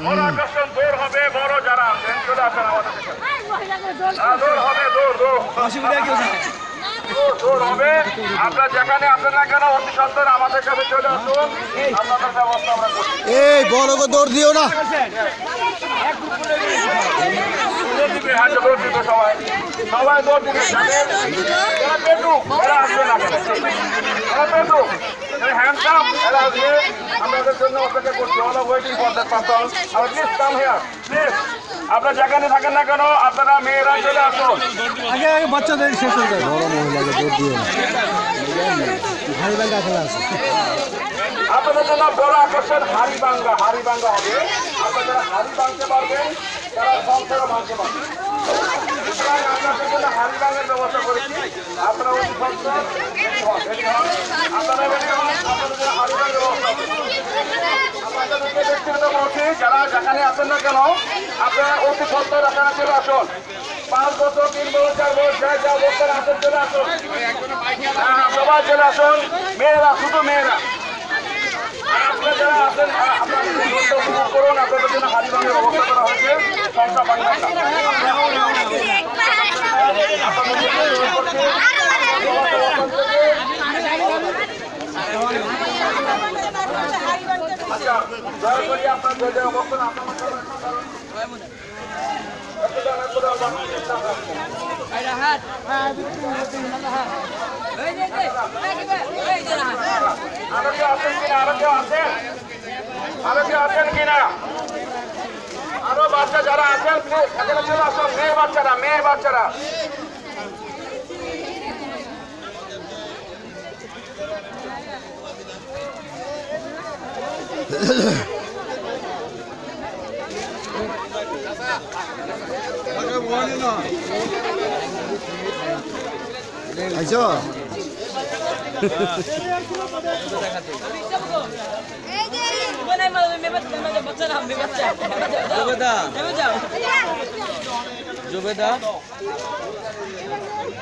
বড় আকর্ষণ দৌড় হবে, বড় যারা আছেন চলে আসেন আমাদের কাছে। দৌড় হবে, দৌড় দৌড় হবে। আপনারা যেখানে আসেন না কেন অতি সত্তর আমাদের কাছে চলে আসুন, আপনাদের ব্যবস্থা আমরা করছি। এই বড় করে দৌড় দিও না। দৌড় দিবে সবাই, সবাই দৌড় দিবে। এরা পেটুক, এরা আসবে না কেন? এরা পেটুক, এরা হ্যান্ডসাম, এরা আসবে। আমাদের জন্য অপেক্ষা করছি। All waiting for that person. আর প্লিজ কাম হিয়ার, প্লিজ। আপনারা যেখানে থাকেন না কেন আপনারা মেয়েরা চলে আসুন। আগে বাচ্চাদের শেষ হয়ে যায়। বড় মহিলাকে দৌড় দিও না। ভাই ভাঙ্গা খেলা আছে। আপনাদের জন্য বড় আকর্ষণ হাড়িভাঙ্গা হবে। আপনারা হাড়ি ভাঙতে পারবেন, তারা সংসারও ভাঙতে পারবেন। আপনাদের জন্য হাড়িভাঙ্গের ব্যবস্থা করেছি। আপনারা অতি সত্তর আপনারা আপনাদের জন্য হাড়িভাঙ্গের ব্যবস্থা আপনাদেরকে ব্যক্তিগত বলছি, যারা যেখানে আসেন না কেন আপনারা অতি সত্তর আপনারা চলে আসুন। 5 বছর 3 বছর 4 বছর যা অবস্থায় আসেন চলে আসুন। সবাই চলে আসুন, মেয়েরা, শুধু মেয়েরা। আপনারা যারা আছেন আপনাদের উপভোগ করুন। আপনাদের জন্য হাড়িভাঙ্গের ব্যবস্থা করা হয়েছে। সংসার বাংলা আচ্ছা, দয়া করে আপনার যে অবস্থান আপনার আরো কেউ আছেন কিনা? আরো বাচ্চা যারা আছেন এখানে চলে আসুন। মেয়ে বাচ্চারা আইছো জুবেদা